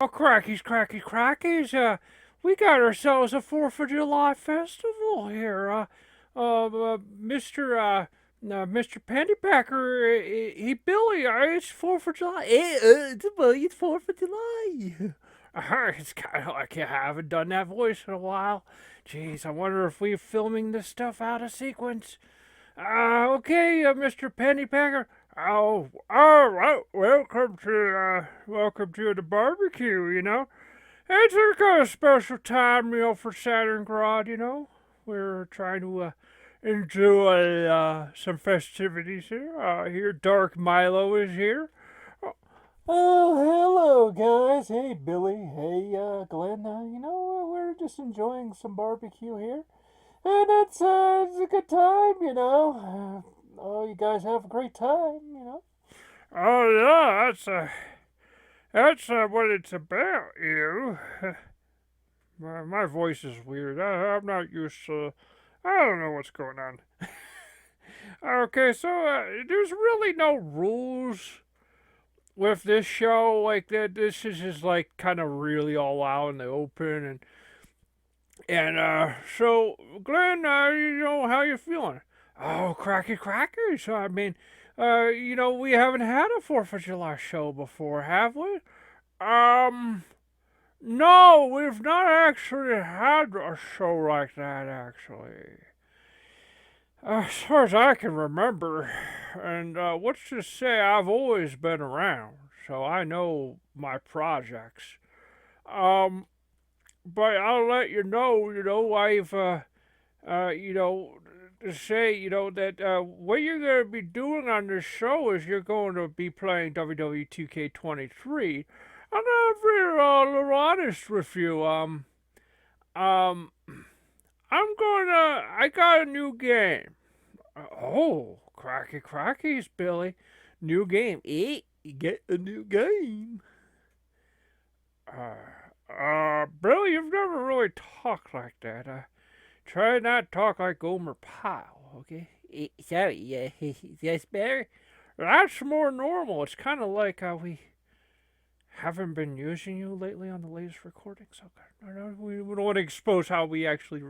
Crackies. We got ourselves a 4th of July festival here. Mr. Pennypacker, Billy, it's 4th of July. It's 4th of July. It's kind of like I haven't done that voice in a while. Jeez, I wonder if we're filming this stuff out of sequence. Okay, Mr. Pennypacker. Welcome to the barbecue. It's a kind of special time, for Saturn Grad. We're trying to enjoy some festivities here. Here, Dark Milo is here. Oh, hello, guys. Hey, Billy. Hey, Glenn. We're just enjoying some barbecue here. And it's a good time. Oh, you guys have a great time. Oh yeah, that's what it's about. My voice is weird. I'm not used to. I don't know what's going on. Okay, so there's really no rules with this show like that. This is just like kind of really all out in the open, and so Glenn, how you feeling? Oh, crackers. I mean, we haven't had a 4th of July show before, have we? Um, no, we've not actually had a show like that, actually. As far as I can remember, and let's just say I've always been around, so I know my projects. Um, but I'll let I've, to say, that what you're going to be doing on this show is you're going to be playing WWE 2K23. And I'll be a little honest with you. Um, I got a new game. Oh, crackies, Billy. New game. You get a new game. Billy, you've never really talked like that. Try not to talk like Gomer Pyle, okay? Sorry, that's better? That's more normal. It's kind of like how we haven't been using you lately on the latest recordings. Okay, we don't want to expose how we actually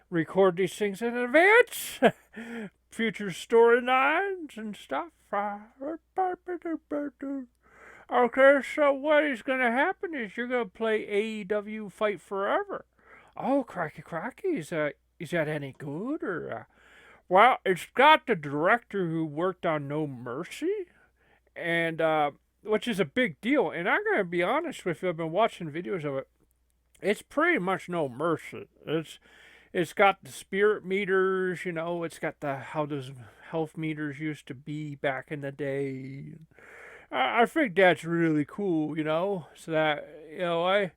record these things in advance. Future storylines and stuff. Okay, so what is going to happen is you're going to play AEW Fight Forever. Oh, cracky. Is that any good? Well, it's got the director who worked on No Mercy, and which is a big deal. And I'm going to be honest with you, I've been watching videos of it. It's pretty much No Mercy. It's got the spirit meters, it's got the how those health meters used to be back in the day. I think that's really cool, So that so I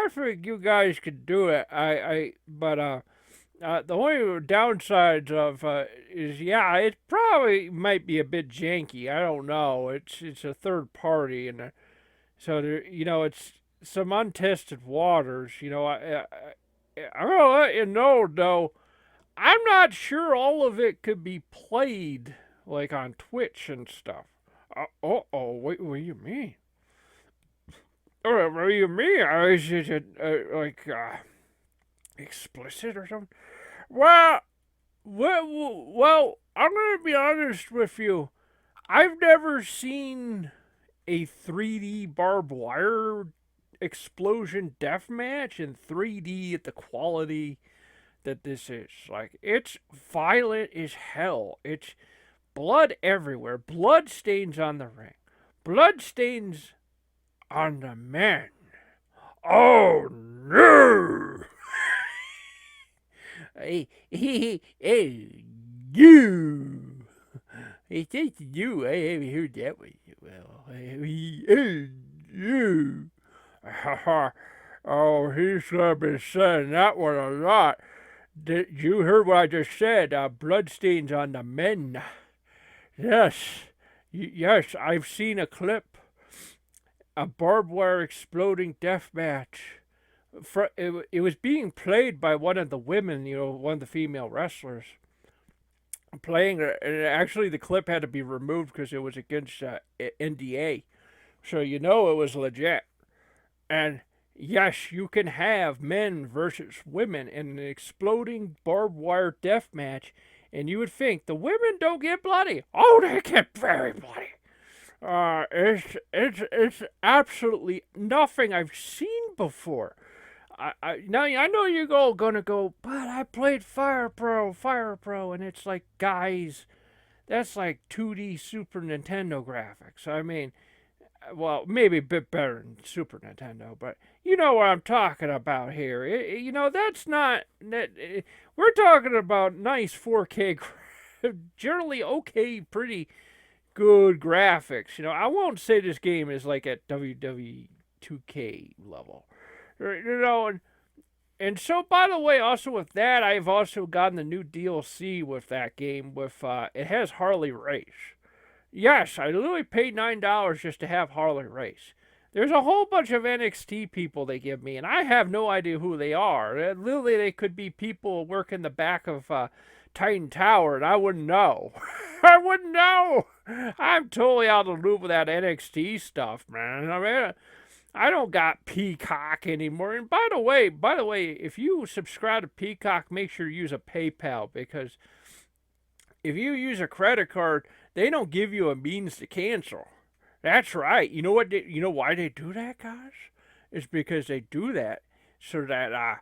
think you guys could do it. But the only downsides of is it probably might be a bit janky. I don't know. It's a third party, and so there, it's some untested waters. I'm gonna let you know though. I'm not sure all of it could be played like on Twitch and stuff. Wait, what do you mean? What do you mean? Is it like explicit or something? Well, I'm gonna be honest with you. I've never seen a 3D barbed wire explosion death match in 3D at the quality that this is. Like, it's violent as hell. It's blood everywhere. Blood stains on the ring. Blood stains on the men. Oh no! Hey, you. It's just you. I haven't heard that one. Well, you. Oh, he's been saying that one a lot. Did you heard what I just said? Bloodstains on the men. Yes, yes, I've seen a clip. A barbed wire exploding death match. It was being played by one of the women, one of the female wrestlers. Playing it, and actually the clip had to be removed because it was against NDA. So you know it was legit. And yes, you can have men versus women in an exploding barbed wire death match, and you would think the women don't get bloody. Oh, they get very bloody. It's absolutely nothing I've seen before. Now I know you're gonna go, but I played Fire Pro, and it's like, guys, that's like 2D Super Nintendo graphics. I mean, well, maybe a bit better than Super Nintendo, but you know what I'm talking about here. That's not that. We're talking about nice 4K, generally okay, pretty good graphics. I won't say this game is like at WWE 2K level. And so, by the way, also with that, I've also gotten the new DLC with that game. It has Harley race. Yes, I literally paid $9 just to have Harley race. There's a whole bunch of NXT people they give me, and I have no idea who they are. Literally, they could be people working the back of Titan Tower, and I wouldn't know. I wouldn't know. I'm totally out of the loop with that NXT stuff, man. I mean, I don't got Peacock anymore. And by the way, if you subscribe to Peacock, make sure you use a PayPal, because if you use a credit card, they don't give you a means to cancel. That's right. You know what? You know why they do that, guys? It's because they do that so that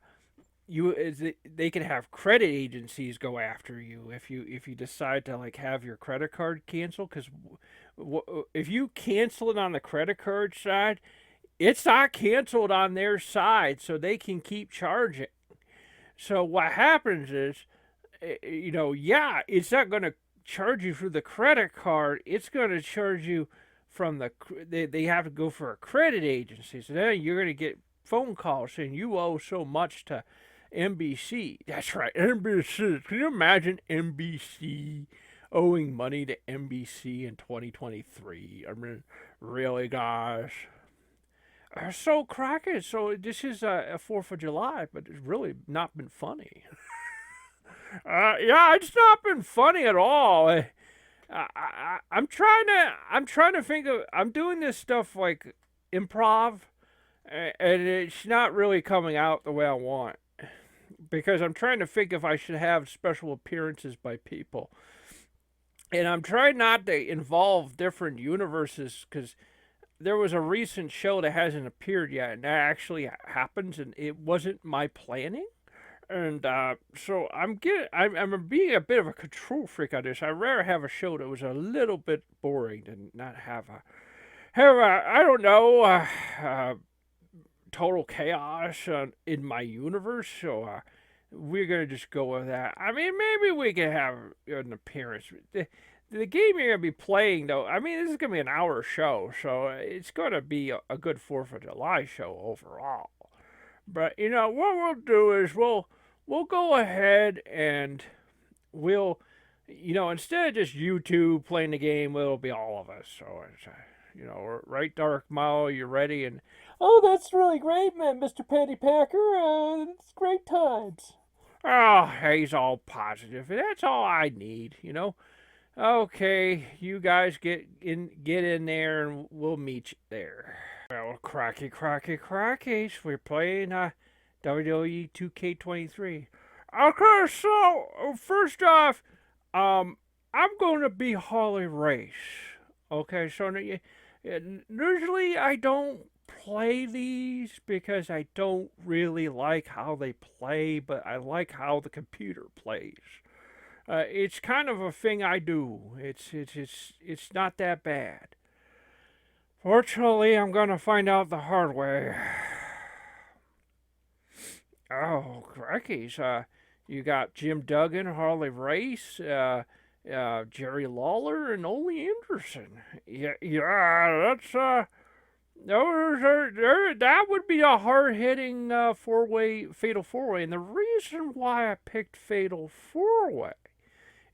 they can have credit agencies go after you if you decide to like have your credit card canceled. Because if you cancel it on the credit card side, it's not canceled on their side, so they can keep charging. So what happens is, it's not going to charge you for the credit card. It's going to charge you from they have to go for a credit agency. So then you're going to get phone calls saying you owe so much to NBC. That's right, NBC. Can you imagine NBC owing money to NBC in 2023? I mean, really, guys? So crackers. So this is a 4th of July, but it's really not been funny. Yeah, it's not been funny at all. I'm trying to think of. I'm doing this stuff like improv, and it's not really coming out the way I want, because I'm trying to think if I should have special appearances by people, and I'm trying not to involve different universes, because there was a recent show that hasn't appeared yet, and that actually happens, and it wasn't my planning. And so I'm being a bit of a control freak on this. I'd rather have a show that was a little bit boring than not have a I don't know, total chaos in my universe. So we're gonna just go with that. I mean, maybe we can have an appearance. The game you're gonna be playing, though, I mean, this is gonna be an hour show, so it's gonna be a good 4th of July show overall. But what we'll do is we'll go ahead and we'll, instead of just you two playing the game, it'll be all of us. So it's, right, Dark Mao, you ready? And oh, that's really great, man, Mr. Pennypacker. It's great times. Oh, he's all positive. That's all I need. Okay, you guys get in there, and we'll meet you there. Well, cracky, we're playing WWE 2K23. Okay, so first off, I'm going to be Harley Race. Okay, so usually I don't play these because I don't really like how they play, but I like how the computer plays. It's kind of a thing I do. It's not that bad. Fortunately, I'm gonna find out the hard way. Oh, crackies. You got Jim Duggan, Harley Race, Jerry Lawler, and Ole Anderson. Yeah, that would be a hard-hitting fatal four-way. And the reason why I picked fatal four-way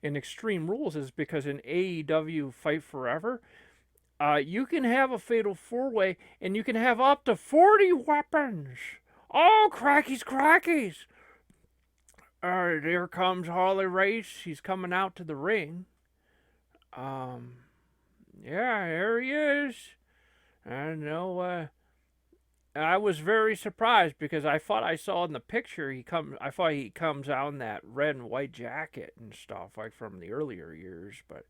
in Extreme Rules is because in AEW Fight Forever, you can have a fatal four-way, and you can have up to 40 weapons. Oh, crackies. There comes Harley Race. He's coming out to the ring. Yeah, there he is. I know. I was very surprised because I thought I saw in the picture he come. I thought he comes out in that red and white jacket and stuff like from the earlier years, but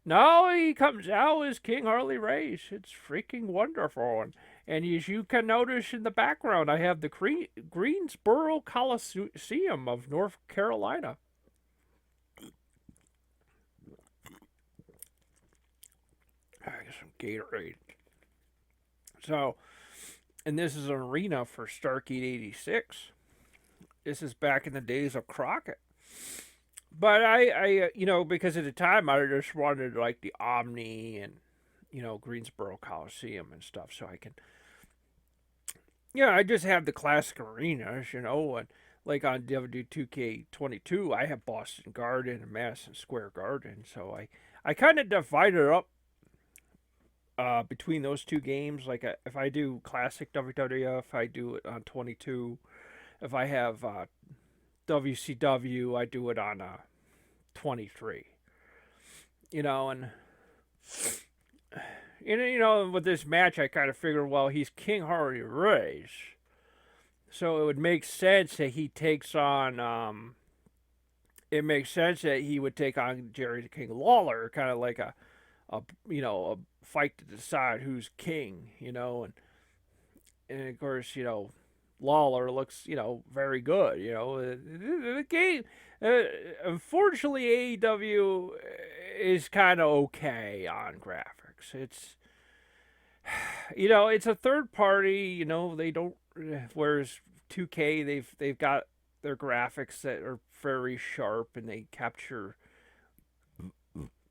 no, he comes out as King Harley Race. It's freaking wonderful, and as you can notice in the background, I have the Greensboro Coliseum of North Carolina. I got some Gatorade. So, and this is an arena for Stargate 86. This is back in the days of Crockett. But because at the time I just wanted like the Omni and, Greensboro Coliseum and stuff so I can, I just have the classic arenas, and like on WWE 2K22, I have Boston Garden and Madison Square Garden. So I kind of divided up between those two games. Like if I do classic WWF, I do it on 22. If I have WCW, I do it on 23. And with this match, I kind of figured, well, he's King Harley Race, so it would make sense that he takes on. It makes sense that he would take on Jerry the King Lawler, kind of like a fight to decide who's king, and of course, Lawler looks, very good. The game, unfortunately, AEW is kind of okay on graphics. It's a third party. They don't. Whereas 2K, they've got their graphics that are very sharp and they capture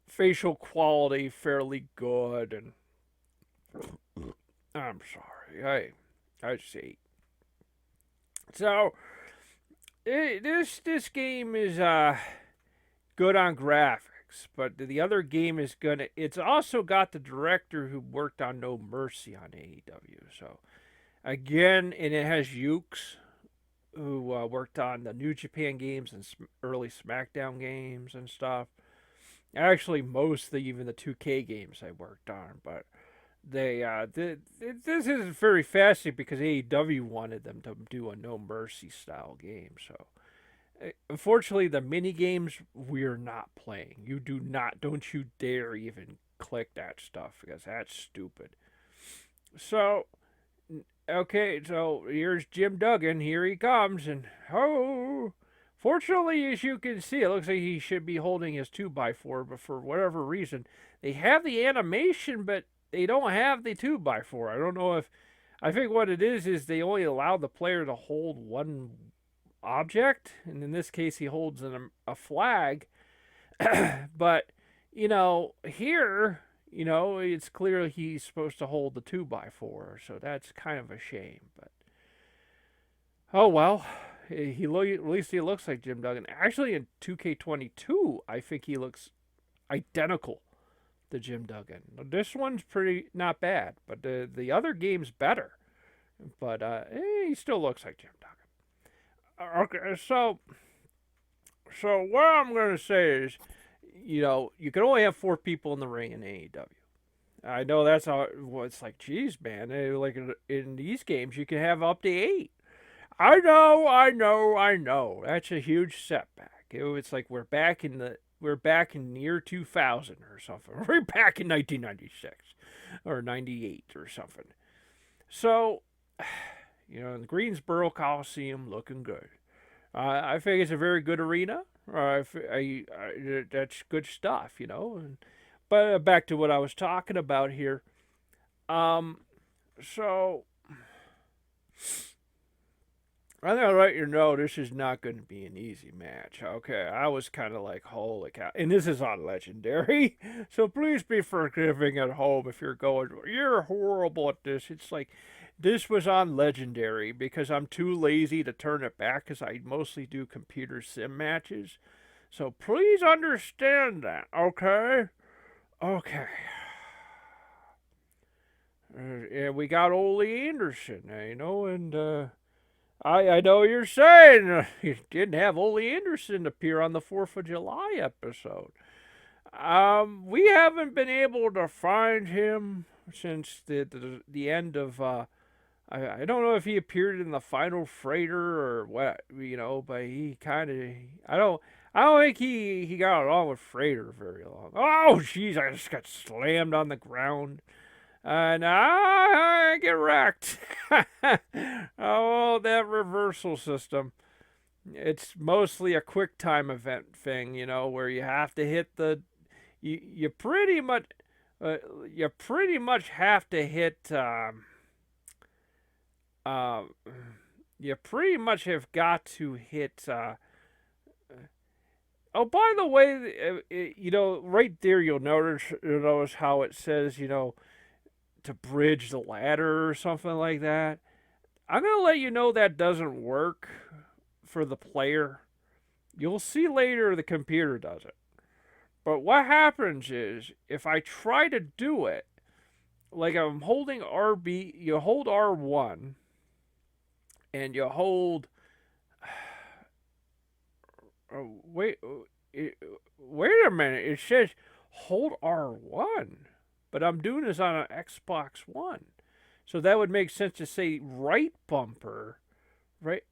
facial quality fairly good. And I'm sorry, I see. So this game is good on graphics, but the other game is gonna. It's also got the director who worked on No Mercy on AEW. So again, and it has Ukes who worked on the New Japan games and early SmackDown games and stuff. Actually, mostly even the 2K games I worked on, but this is very fascinating because AEW wanted them to do a No Mercy style game. So unfortunately, the mini games we're not playing. Don't you dare even click that stuff because that's stupid. So okay, so here's Jim Duggan. Here he comes, and oh. Fortunately, as you can see, it looks like he should be holding his 2x4, but for whatever reason, they have the animation, but they don't have the 2x4. I don't know if. I think what it is they only allow the player to hold one object, and in this case, he holds a flag. But, here, it's clear he's supposed to hold the 2x4, so that's kind of a shame, but. Oh well, at least he looks like Jim Duggan. Actually, in 2K22, I think he looks identical to Jim Duggan. This one's pretty not bad, but the other game's better. But he still looks like Jim Duggan. Okay, so what I'm gonna say is, you can only have 4 people in the ring in AEW. I know that's how. Well, it's like, geez, man. Like in these games, you can have up to 8. I know. That's a huge setback. It's like we're back in year 2000 or something. We're back in 1996 or 98 or something. So, the Greensboro Coliseum looking good. I think it's a very good arena. That's good stuff, but back to what I was talking about here. So I'm gonna let you know this is not going to be an easy match. Okay, I was kind of like, holy cow, and this is on Legendary, so please be forgiving at home if you're going, you're horrible at this. It's like this was on Legendary because I'm too lazy to turn it back because I mostly do computer sim matches. So please understand that, okay? Okay. And we got Ole Anderson, and I know you're saying you didn't have Ole Anderson appear on the 4th of July episode. We haven't been able to find him, since the end of. I don't know if he appeared in the final freighter or what, but he kind of. I don't think he got along with Freighter very long. Oh, jeez, I just got slammed on the ground. And I get wrecked. Oh, that reversal system. It's mostly a quick time event thing, where you have to hit the. You pretty much. You pretty much have to hit. Uh, you pretty much have got to hit. Oh, by the way, right there you'll notice how it says, to bridge the ladder or something like that. I'm gonna let you know that doesn't work for the player. You'll see later the computer does it. But what happens is if I try to do it, like I'm holding RB, you hold R1 and you hold. Oh, wait a minute. It says hold R1, but I'm doing this on an Xbox One. So that would make sense to say right bumper, right?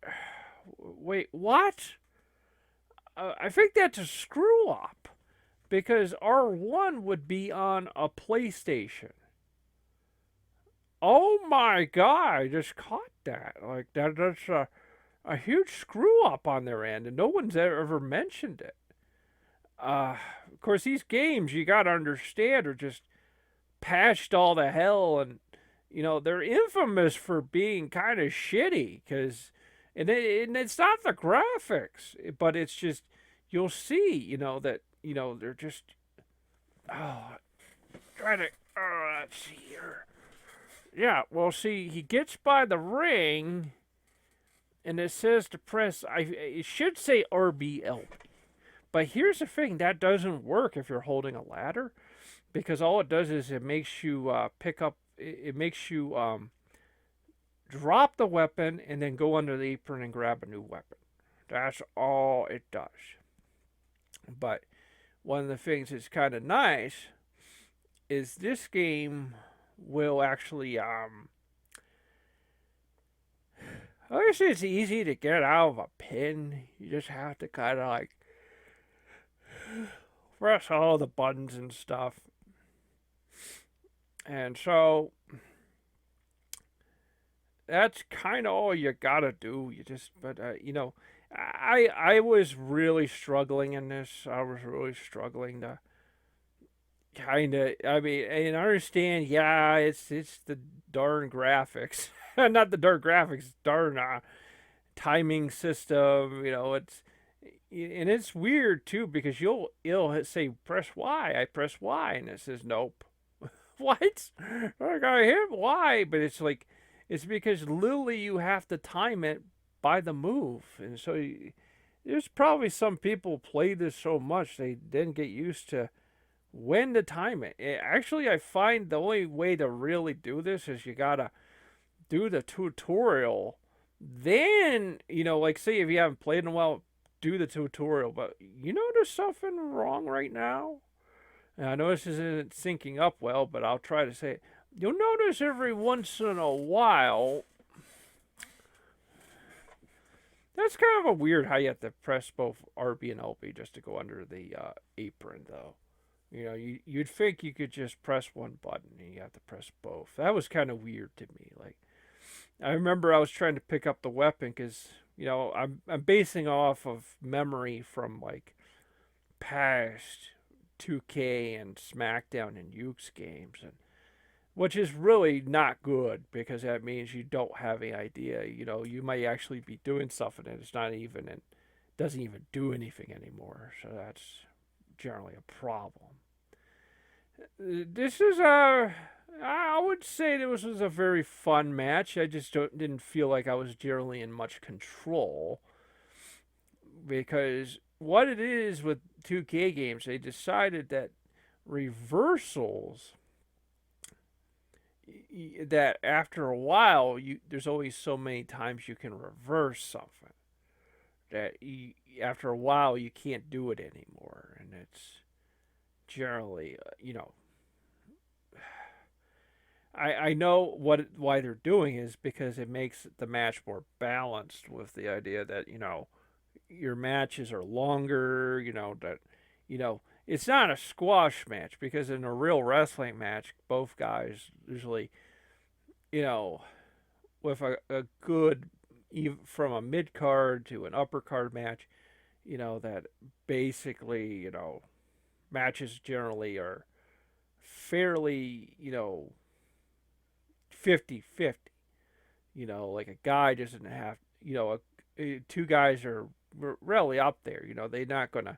Wait, what? I think that's a screw up because R1 would be on a PlayStation. Oh my god, I just caught that. Like that's a huge screw up on their end, and no one's ever mentioned it. Of course, these games you gotta understand are just patched all to hell, and they're infamous for being kind of shitty. And it's not the graphics, but it's just you'll see, that they're just oh, try to let's see here. Yeah, well, see, he gets by the ring, and it says to press. It should say RBL. But here's the thing, that doesn't work if you're holding a ladder, because all it does is it makes you pick up. It makes you drop the weapon and then go under the apron and grab a new weapon. That's all it does. But one of the things that's kind of nice is this game will actually I guess it's easy to get out of a pin. You just have to kind of like press all the buttons and stuff. And so that's kind of all you gotta do. I was really struggling in this. I was really struggling to kind of. I mean, and I understand. Yeah, it's the darn graphics, not the darn graphics, darn timing system. And it's weird too because it'll say press Y. I press Y, and it says nope. What? I gotta hit Y, but it's because literally you have to time it by the move, and so there's probably some people play this so much they didn't get used to when to time it. Actually, I find the only way to really do this is you gotta do the tutorial. Then like say if you haven't played in a while, do the tutorial. But there's something wrong right now. And I know this isn't syncing up well, but I'll try to say it. You'll notice every once in a while. That's kind of a weird how you have to press both RB and LB just to go under the apron, though. You'd think you could just press one button and you have to press both. That was kind of weird to me. Like, I remember I was trying to pick up the weapon because I'm basing off of memory from like past 2K and SmackDown and Yuke's games, and which is really not good because that means you don't have any idea. You might actually be doing stuff and it's not even and doesn't even do anything anymore. So that's generally a problem. This is I would say this was a very fun match. I just didn't feel like I was generally in much control because what it is with 2K games, they decided that reversals that after a while there's always so many times you can reverse something that after a while you can't do it anymore, and it's generally I know why they're doing is because it makes the match more balanced with the idea that your matches are longer. That it's not a squash match because in a real wrestling match, both guys usually you know with a good from a mid card to an upper card match, that basically matches generally are fairly 50-50. Like a guy doesn't have, two guys are really up there. They're not going to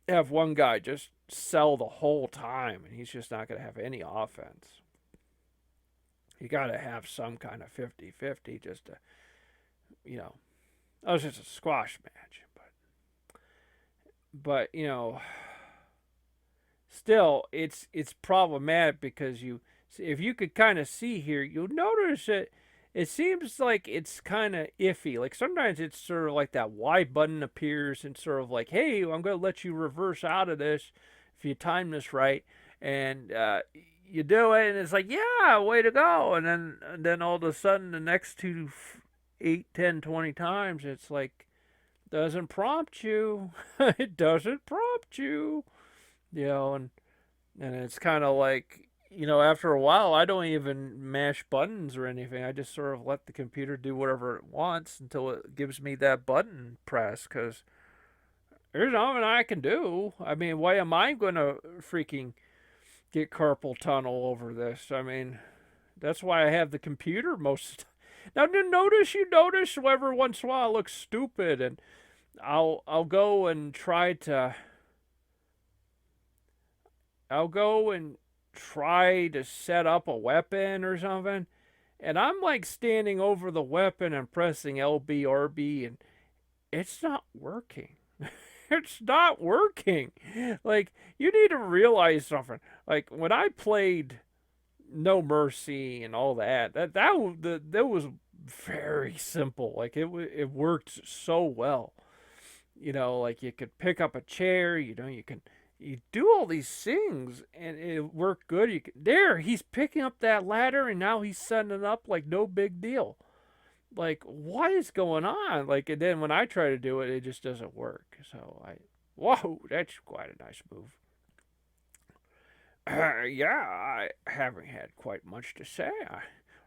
have one guy just sell the whole time and he's just not going to have any offense. You got to have some kind of 50-50 just to, you know, that was just a squash match. But still, it's problematic because if you could kind of see here, you'll notice that it seems like it's kind of iffy. Like sometimes it's sort of like that Y button appears and sort of like, hey, I'm going to let you reverse out of this if you time this right, and you do it, and it's like, yeah, way to go. And then all of a sudden, the next 8, 10, 20 times, it's like doesn't prompt you. It doesn't prompt you. And it's kind of like, after a while, I don't even mash buttons or anything. I just sort of let the computer do whatever it wants until it gives me that button press, because there's nothing I can do. I mean, why am I going to freaking get carpal tunnel over this? I mean, that's why I have the computer most of the time. Now, you notice every once in a while it looks stupid, and I'll go and try to set up a weapon or something, and I'm like standing over the weapon and pressing LB RB, and it's not working. It's not working. Like, you need to realize something. Like when I played No Mercy and all that was very simple. Like it worked so well. Like you could pick up a chair. You do all these things and it worked good. He's picking up that ladder and now he's setting it up like no big deal. Like, what is going on? Like, and then when I try to do it, it just doesn't work. So whoa, that's quite a nice move. Yeah, I haven't had quite much to say.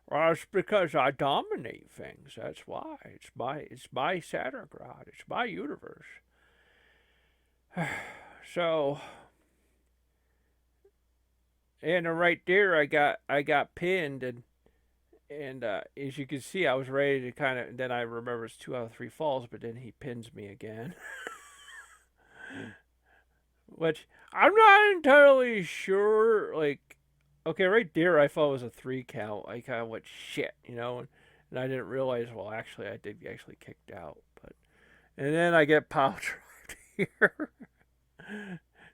Well, it's because I dominate things. That's why. It's my Sattergrad. It's my universe. So, and right there, I got pinned, and as you can see, I was ready to kind of. Then I remember it's 2 out of 3 falls, but then he pins me again. Which I'm not entirely sure. Like, okay, right there, I thought it was a 3 count. I kind of went shit, and I didn't realize. Well, actually, I did actually kicked out, but and then I get power drive here.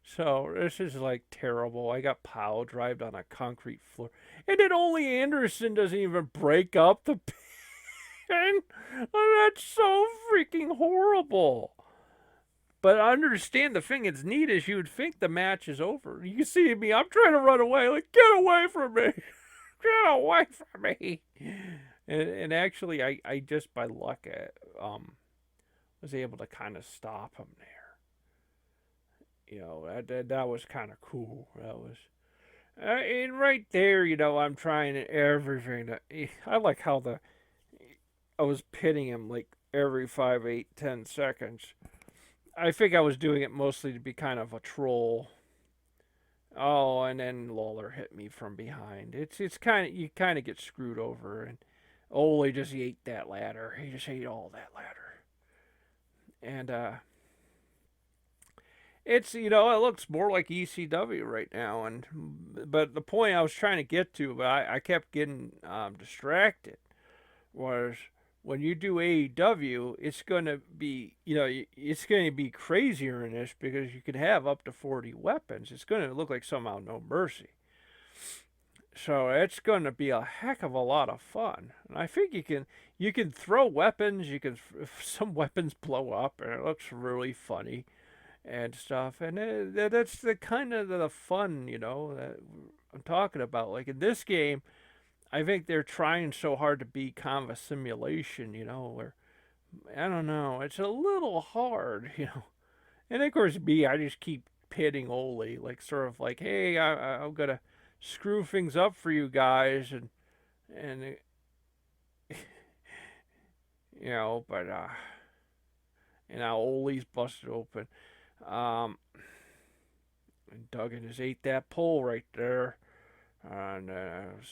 So this is like terrible. I got power drived on a concrete floor, and then only Anderson doesn't even break up the pin. Oh, that's so freaking horrible. But I understand the thing that's neat is you would think the match is over. You can see me, I'm trying to run away, like, get away from me. Get away from me. And actually, I just by luck was able to kind of stop him there. That was kind of cool. That was. And right there, I'm trying everything. I like how I was pitting him like every 5, 8, 10 seconds. I think I was doing it mostly to be kind of a troll. Oh, and then Lawler hit me from behind. It's kind of, you kind of get screwed over, and Ole just ate that ladder. He just ate all that ladder, and it's it looks more like ECW right now, but the point I was trying to get to, but I kept getting distracted, was when you do AEW, it's going to be, it's going to be crazier in this because you could have up to 40 weapons. It's going to look like somehow No Mercy. So it's going to be a heck of a lot of fun. And I think you can throw weapons. Some weapons blow up, and it looks really funny. and stuff. And that's the kind of the fun, that I'm talking about. Like in this game, I think they're trying so hard to be kind of a simulation, where I don't know, it's a little hard. And of course, me, I just keep pitting Oli, like sort of like, hey, I'm gonna screw things up for you guys, and but and now Oli's busted open. Um, and Duggan has ate that pole right there. And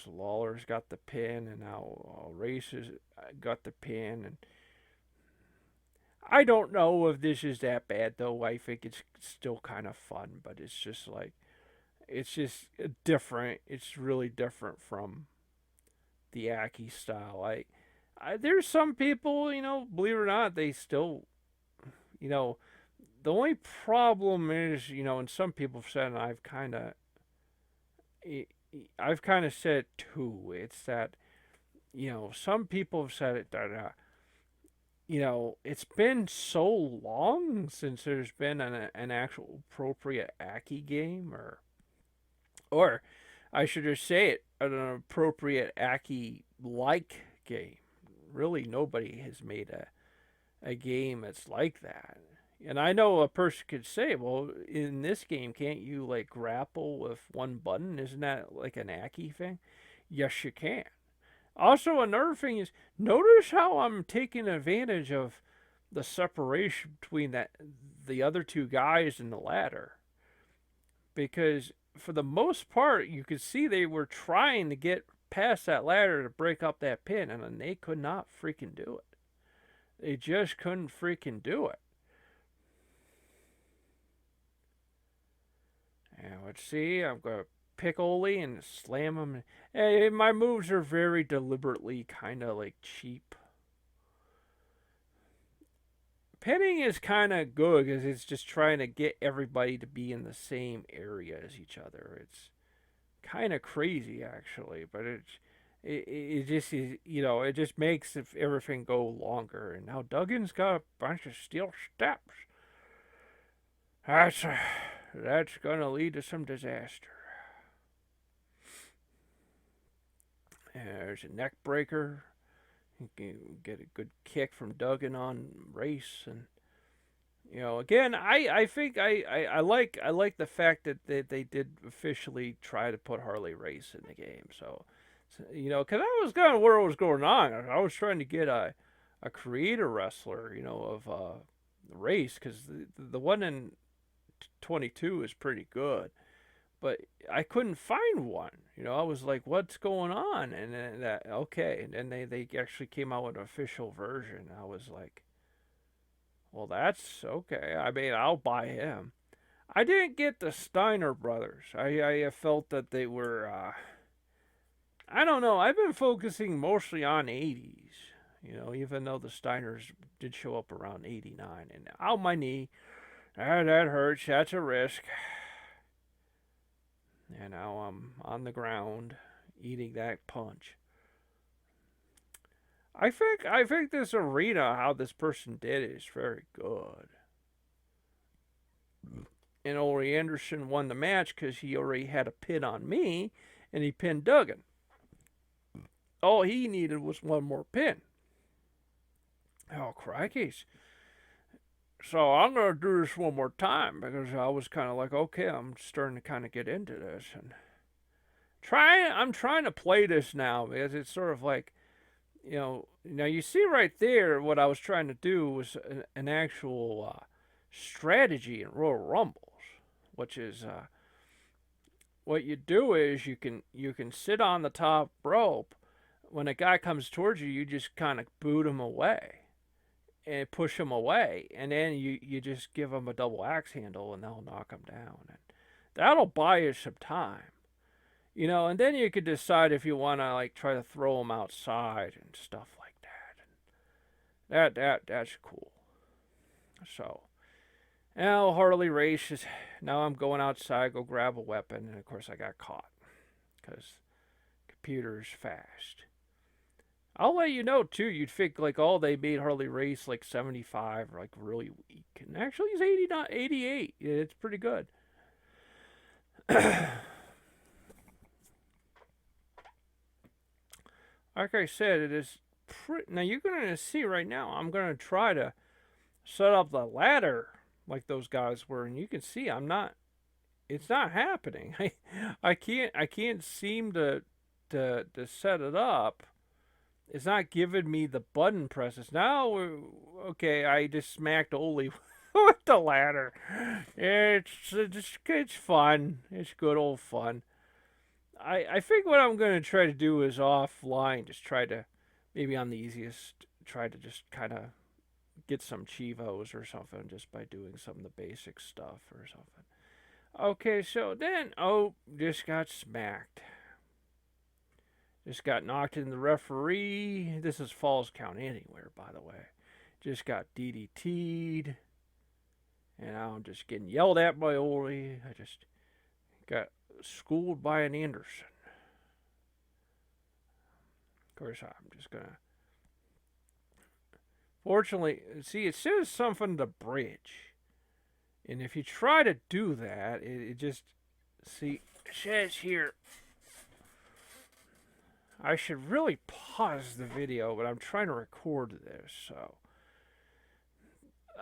Lawler's got the pin, and now Race has got the pin. And I don't know if this is that bad, though. I think it's still kind of fun, but it's just like, it's just different. It's really different from the Aki style. There's some people, believe it or not, they still, you know, the only problem is, and some people have said, and I've kind of said it too. It's that, some people have said it that, it's been so long since there's been an actual appropriate Aki game, or I should just say it, an appropriate Aki like game. Really, nobody has made a game that's like that. And I know a person could say, well, in this game, can't you like grapple with one button? Isn't that like an Aki thing? Yes, you can. Also, another thing is, notice how I'm taking advantage of the separation between the other two guys in the ladder. Because for the most part, you could see they were trying to get past that ladder to break up that pin, and they could not freaking do it. They just couldn't freaking do it. And let's see, I'm going to pick Oli and slam him. Hey, my moves are very deliberately kind of like cheap. Pinning is kind of good because it's just trying to get everybody to be in the same area as each other. It's kind of crazy actually, but it just is, it just makes everything go longer. And now Duggan's got a bunch of steel steps. That's gonna lead to some disaster. There's a neck breaker. You can get a good kick from Duggan on Race, and again, I think I like the fact that they did officially try to put Harley Race in the game. So because I was kind of where it was going on. I was trying to get a creator wrestler, of the Race, because the one in 22 is pretty good, but I couldn't find one. I was like, what's going on? And then okay, and then they actually came out with an official version. I was like, well, that's okay. I mean, I'll buy him. I didn't get the Steiner brothers. I felt that they were, I don't know. I've been focusing mostly on 80s, even though the Steiners did show up around 89. And ow, my knee. That hurts. That's a risk. And now I'm on the ground eating that punch. I think this arena, how this person did it, is very good. And Ole Anderson won the match because he already had a pin on me, and he pinned Duggan. All he needed was one more pin. Oh, crikeys. So I'm going to do this one more time because I was kind of like, okay, I'm starting to kind of get into this. And I'm trying to play this now because it's sort of like, now you see right there what I was trying to do was an actual strategy in Royal Rumbles, which is what you do is you can sit on the top rope. When a guy comes towards you, you just kind of boot him away and push him away, and then you just give him a double axe handle, and they'll knock him down, and that'll buy you some time, and then you could decide if you want to like try to throw him outside and stuff like that. And that's cool. So now Harley races. Now I'm going outside, go grab a weapon, and of course I got caught because computer's fast. I'll let you know too. You'd think like, oh, they made Harley race like 75, like really weak, and actually he's 89, 88. Yeah, it's pretty good. Like I said, it is. Now you're gonna see right now. I'm gonna try to set up the ladder like those guys were, and you can see I'm not. It's not happening. I can't seem to set it up. It's not giving me the button presses. Now, okay, I just smacked Oli with the ladder. It's fun. It's good old fun. I think what I'm going to try to do is offline, just try to, maybe on the easiest, try to just kind of get some Chivos or something just by doing some of the basic stuff or something. Okay, so then, oh, just got smacked. Just got knocked in the referee. This is falls count anywhere, by the way. Just got DDT'd. And now I'm just getting yelled at by Oli. I just got schooled by an Anderson. Of course, I'm just gonna. Fortunately, see, it says something to bridge. And if you try to do that, it just. See, it says here. I should really pause the video, but I'm trying to record this, so.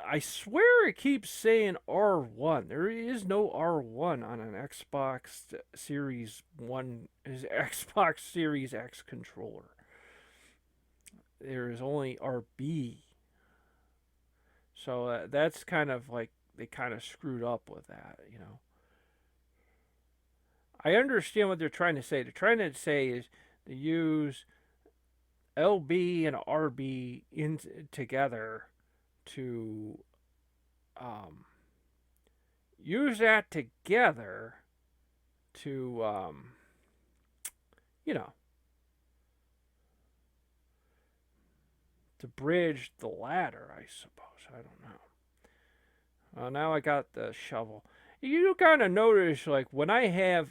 I swear it keeps saying R1. There is no R1 on an Xbox Series 1, Xbox Series X controller. There is only RB. So that's kind of like they kind of screwed up with that, you know. I understand what they're trying to say. They're trying to say is to use LB and RB in together to use that together to you know, to bridge the ladder, I suppose. I don't know. Now I got the shovel. You kind of notice, like, when I have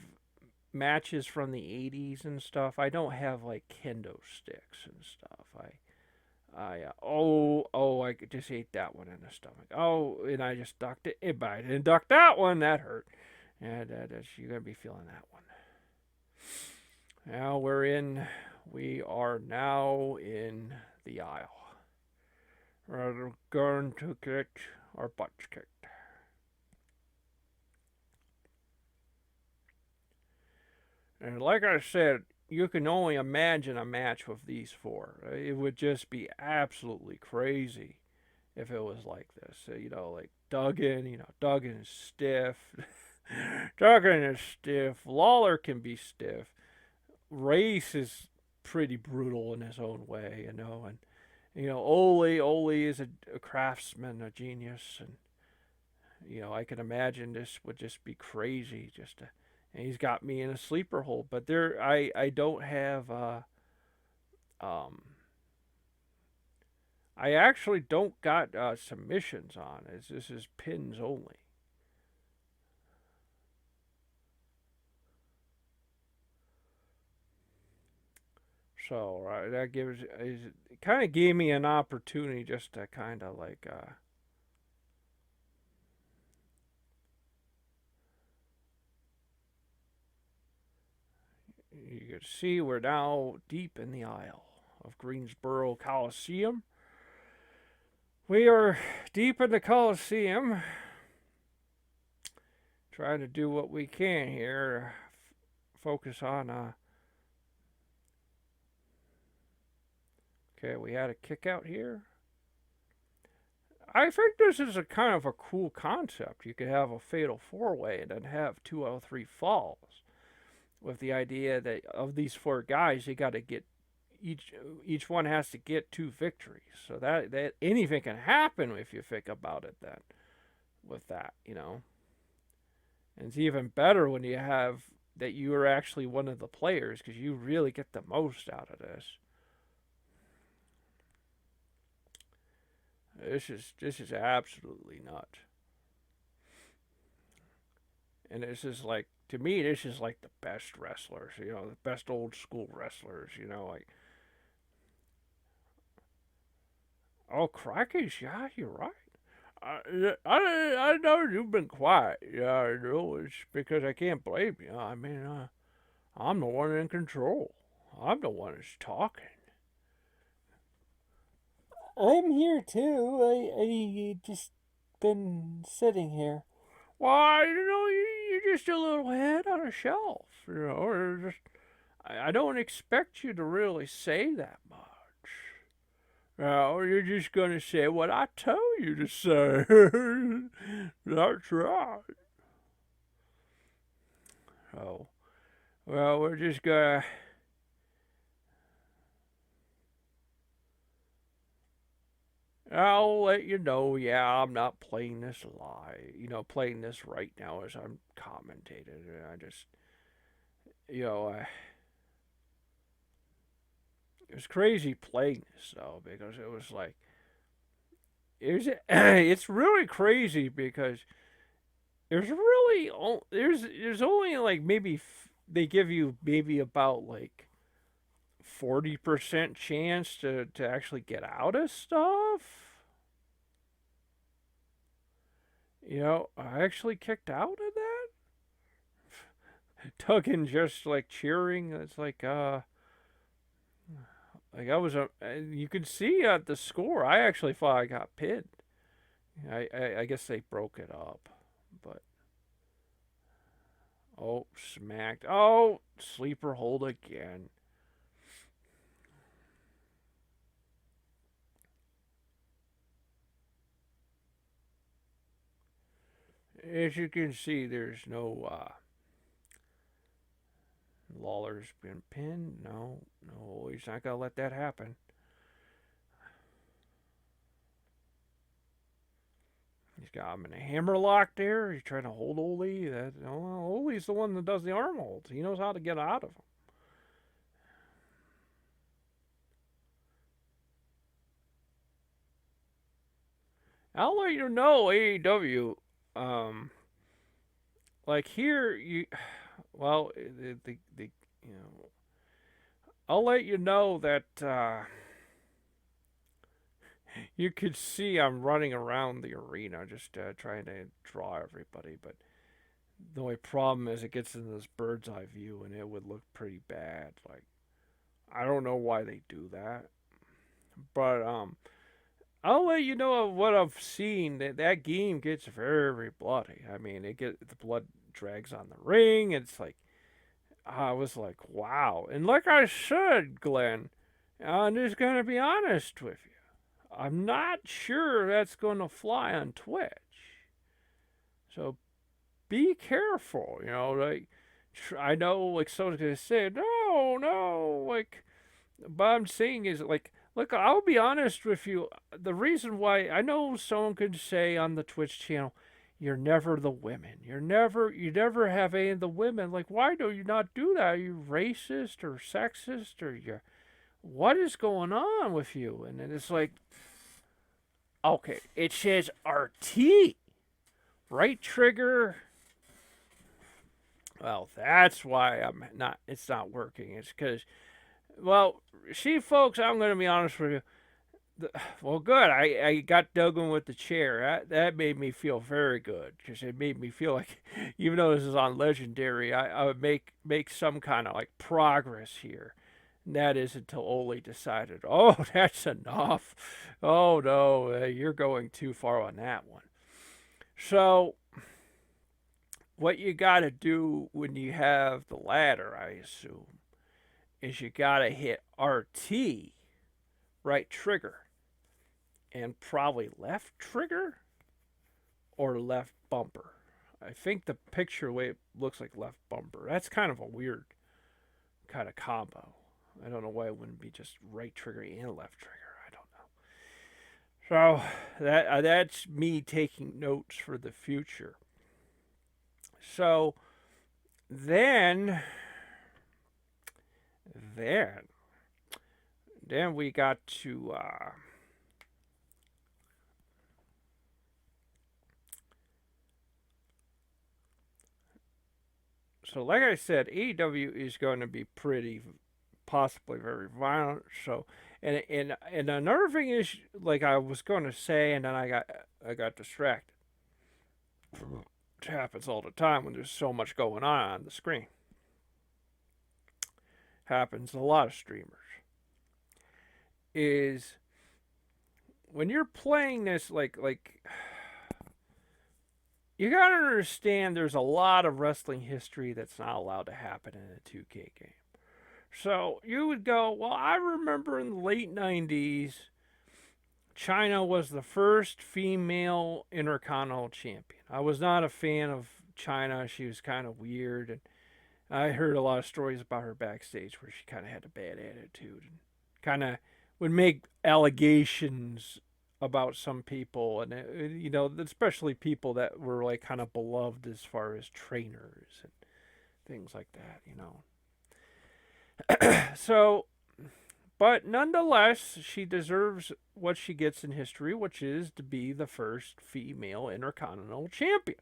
matches from the 80s and stuff, I don't have, like, kendo sticks and stuff. I just ate that one in the stomach. Oh, and I just ducked it. But I didn't duck that one. That hurt. And you're going to be feeling that one. Now we are now in the aisle. We're going to get our butts kicked. And like I said, you can only imagine a match with these four. It would just be absolutely crazy if it was like this. You know, like Duggan, Duggan is stiff. Duggan is stiff. Lawler can be stiff. Race is pretty brutal in his own way, and Oli is a craftsman, a genius, and I can imagine this would just be crazy just to, and he's got me in a sleeper hold. But I don't have I actually don't got submissions on. This is pins only. So that it kind of gave me an opportunity just to kind of like you can see we're now deep in the aisle of Greensboro Coliseum. We are deep in the Coliseum, trying to do what we can here. Focus on. Okay, we had a kick out here. I think this is a kind of a cool concept. You could have a fatal four-way and then have 2 out of 3 falls, with the idea that of these 4 guys, you got to get each one has to get 2 victories. So that anything can happen if you think about it. Then with that, and it's even better when you have that you are actually one of the players, because you really get the most out of this. This is absolutely nuts. And this is like, to me, this is like the best wrestlers, the best old school wrestlers, like Oh, crikey, yeah, you're right. I know you've been quiet. Yeah, I know. It's because I can't blame you. I mean, I'm the one in control. I'm the one that's talking. I'm here too. I just been sitting here. Why, you're just a little head on a shelf, or just, I don't expect you to really say that much. You're just gonna say what I tell you to say. That's right. Oh, well, we're just gonna. I'll let you know, yeah, I'm not playing this live, playing this right now as I'm commentating. I just, you know, I, it was crazy playing this though because it was like, it's really crazy because there's only like maybe they give you maybe about like 40% chance to actually get out of stuff. I actually kicked out of that. Duggan just like cheering. It's like I was you could see at the score. I actually thought I got pinned. I guess they broke it up, but oh, smacked. Oh, sleeper hold again. As you can see, there's no Lawler's been pinned. No, no, he's not gonna let that happen. He's got him in a hammerlock there. He's trying to hold Ole. Ole's the one that does the arm holds. He knows how to get out of them. I'll let you know, AEW. Um, like here, well, I'll let you know that you could see I'm running around the arena just trying to draw everybody, but the only problem is it gets in this bird's eye view and it would look pretty bad. Like, I don't know why they do that, but I'll let you know of what I've seen. That game gets very bloody. I mean, the blood drags on the ring. It's like I was like, wow. And like I said, Glenn, I'm just gonna be honest with you. I'm not sure that's gonna fly on Twitch. So be careful. Like I know, like someone's gonna say, no, no, like. But I'm saying is like, look, I'll be honest with you. The reason why I know someone could say on the Twitch channel, you're never the women. You never have any of the women. Like, why do you not do that? Are you racist or sexist or what is going on with you? And then it's like, okay, it says RT, right trigger. Well, that's why it's not working. It's because, well, see, folks, I'm going to be honest with you. Well, good. I got Duggan with the chair. That made me feel very good because it made me feel like, even though this is on Legendary, I would make some kind of like progress here. And that is until Ole decided, oh, that's enough. Oh no, you're going too far on that one. So, what you got to do when you have the ladder, I assume, is you got to hit RT, right trigger, and probably left trigger or left bumper. I think the picture way it looks like left bumper. That's kind of a weird kind of combo. I don't know why it wouldn't be just right trigger and left trigger. I don't know. So that's me taking notes for the future. So then then then we got to so like I said, AEW is going to be pretty possibly very violent. So, and another thing is, like I was going to say, and then I got distracted. It happens all the time when there's so much going on the screen. Happens to a lot of streamers. Is when you're playing this, like you gotta understand, there's a lot of wrestling history that's not allowed to happen in a 2K game. So you would go, well, I remember in the late 90s, China was the first female intercontinental champion. I was not a fan of China. She was kind of weird. And I heard a lot of stories about her backstage where she kind of had a bad attitude and kind of would make allegations about some people, and especially people that were like kind of beloved as far as trainers and things like that. So, but nonetheless, she deserves what she gets in history, which is to be the first female intercontinental champion.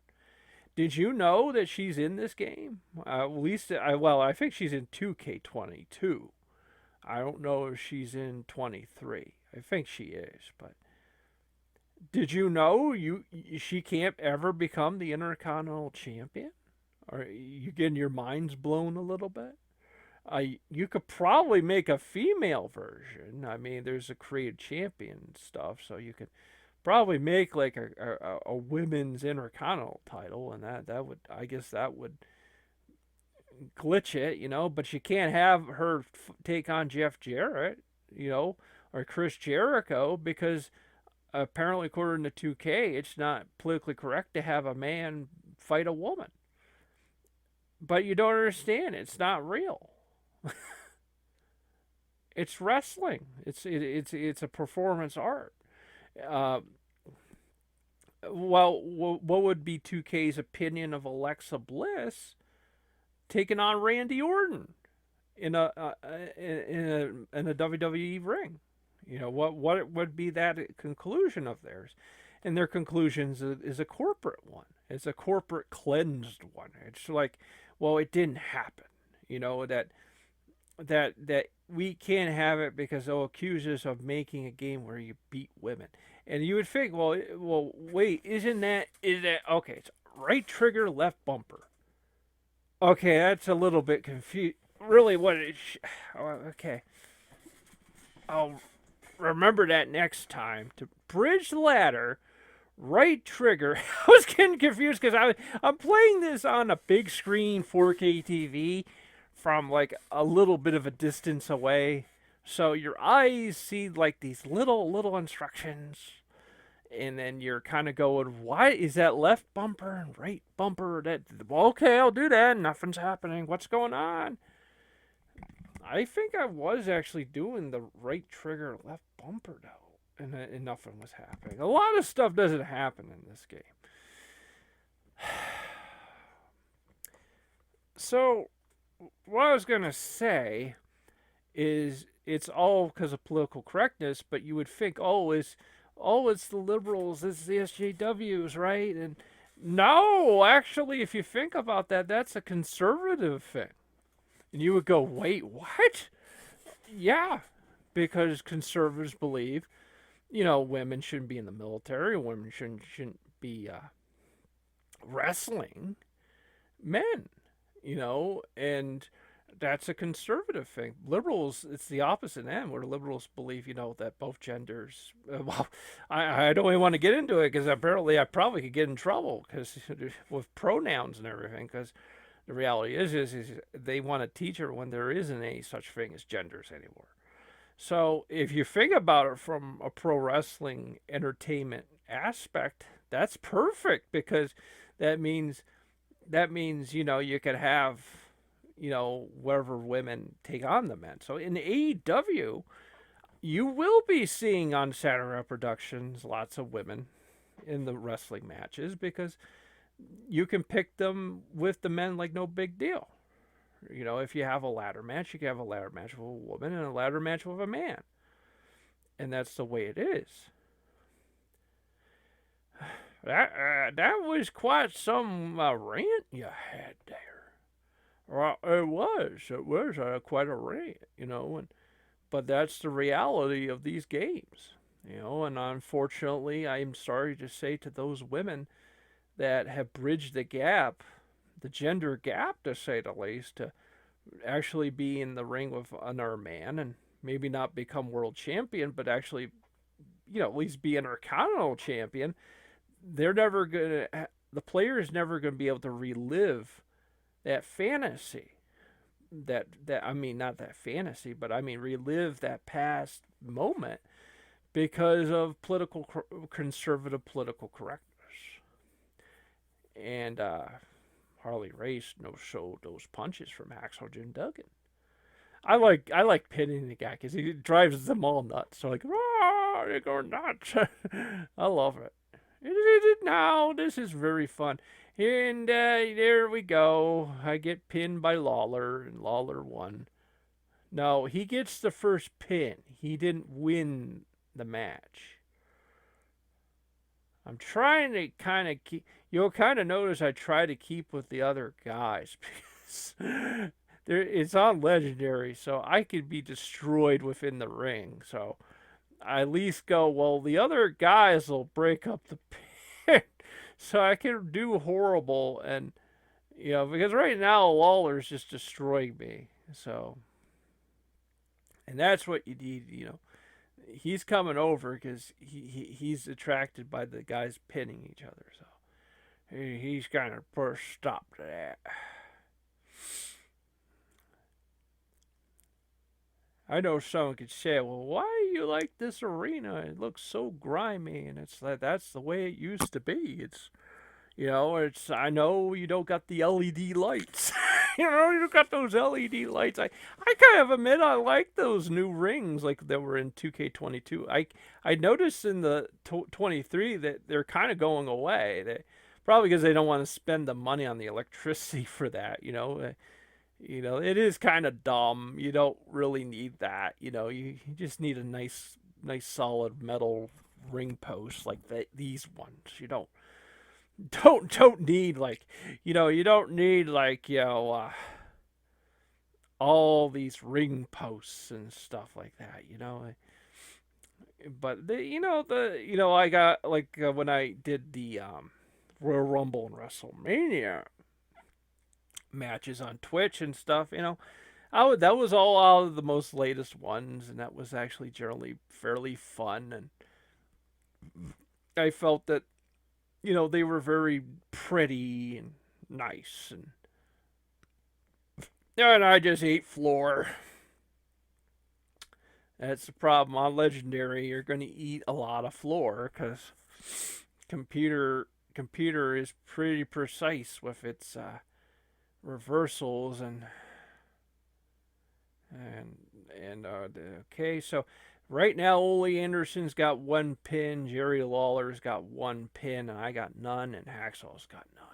Did you know that she's in this game? At least, I think she's in 2K22. I don't know if she's in 23. I think she is, but did you know she can't ever become the Intercontinental Champion? Are you getting your minds blown a little bit? You could probably make a female version. I mean, there's a created champion stuff, so you could probably make like a women's Intercontinental title, and that would glitch it. But you can't have her take on Jeff Jarrett, or Chris Jericho, because apparently, according to 2K, it's not politically correct to have a man fight a woman. But you don't understand. It's not real. It's wrestling. It's a performance art. Uh, what would be 2K's opinion of Alexa Bliss taking on Randy Orton in a WWE ring? What would be that conclusion of theirs? And their conclusion is a corporate one. It's a corporate cleansed one. It's like, well, it didn't happen. That we can't have it because they'll accuse us of making a game where you beat women. And you would think, well, wait, is that okay? It's right trigger, left bumper. Okay, that's a little bit confused. Really, okay. I'll remember that next time. To bridge the ladder, right trigger. I was getting confused because I'm playing this on a big screen 4K TV from like a little bit of a distance away. So your eyes see like these little instructions, and then you're kind of going, why is that left bumper and right bumper? Okay, I'll do that. Nothing's happening. What's going on? I think I was actually doing the right trigger, left bumper though, and nothing was happening. A lot of stuff doesn't happen in this game. So, what I was gonna say is it's all because of political correctness, but you would think, it's the liberals, it's the SJWs, right? And no, actually, if you think about that, that's a conservative thing. And you would go, wait, what? Yeah, because conservatives believe, women shouldn't be in the military, women shouldn't be wrestling men, and that's a conservative thing. Liberals, it's the opposite end, where liberals believe, that both genders. I don't even want to get into it because apparently I probably could get in trouble because with pronouns and everything. Because the reality is they want to teach her when there isn't any such thing as genders anymore. So if you think about it from a pro wrestling entertainment aspect, that's perfect because that means you could have wherever women take on the men. So in AEW, you will be seeing on Saturday Night Productions lots of women in the wrestling matches because you can pick them with the men like no big deal. If you have a ladder match, you can have a ladder match with a woman and a ladder match with a man. And that's the way it is. That was quite some rant you had there. Well, it was quite a rant, but that's the reality of these games, and unfortunately, I'm sorry to say to those women that have bridged the gap, the gender gap to say the least, to actually be in the ring with another man and maybe not become world champion, but actually, at least be an intercontinental champion. They're never gonna, the player is never gonna be able to relive that fantasy. That I mean, not that fantasy, but I mean relive that past moment because of conservative political correctness. And Harley Race no showed those punches from Hacksaw Jim Duggan. I like pinning the guy because he drives them all nuts. So like, oh, they go nuts. I love it. Now this is very fun. And there we go. I get pinned by Lawler, and Lawler won. No, he gets the first pin. He didn't win the match. I'm trying to kind of keep. You'll kind of notice I try to keep with the other guys because it's on legendary, so I could be destroyed within the ring. So I at least go, well, the other guys will break up the pin, so I can do horrible, and because right now Lawler's just destroying me. So, and that's what you need. He's coming over because he's attracted by the guys pinning each other. So he's kind of put a stop to that. I know someone could say, well, why do you like this arena? It looks so grimy, and it's like that's the way it used to be. It's I know you don't got the LED lights. You don't got those LED lights. I kind of admit I like those new rings like that were in 2K22. I noticed in the 23 that they're kind of going away. Probably because they don't want to spend the money on the electricity for that. It is kind of dumb. You don't really need that. You just need a nice solid metal ring post like these ones. You don't need like you don't need like all these ring posts and stuff like that. But I got like when I did the Royal Rumble and WrestleMania matches on Twitch and stuff. That was all out of the most latest ones, and that was actually generally fairly fun. And I felt that they were very pretty and nice, and I just ate floor. That's the problem on Legendary. You're going to eat a lot of floor because computer is pretty precise with its reversals and okay. So right now, Ole Anderson's got one pin, Jerry Lawler's got one pin, and I got none, and Hacksaw's got none.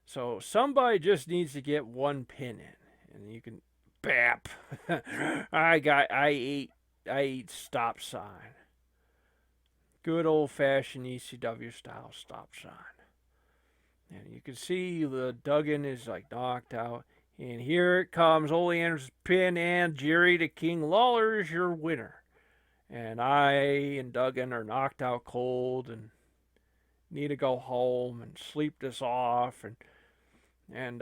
So somebody just needs to get one pin in, and you can bap. I ate stop sign. Good old fashioned ECW style stop sign. And you can see the Duggan is like knocked out. And here it comes, Ole Anderson's pin, and Jerry the King Lawler is your winner. And I and Duggan are knocked out cold and need to go home and sleep this off and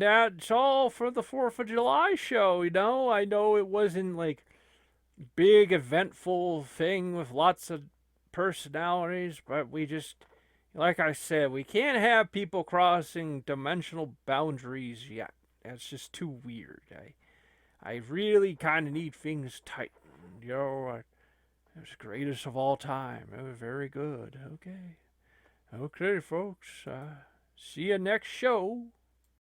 that's all for the 4th of July show. I know it wasn't like big eventful thing with lots of personalities, but we just, like I said, we can't have people crossing dimensional boundaries yet. That's just too weird. I really kind of need things tightened. It was the greatest of all time. It was very good. Okay, folks. See you next show.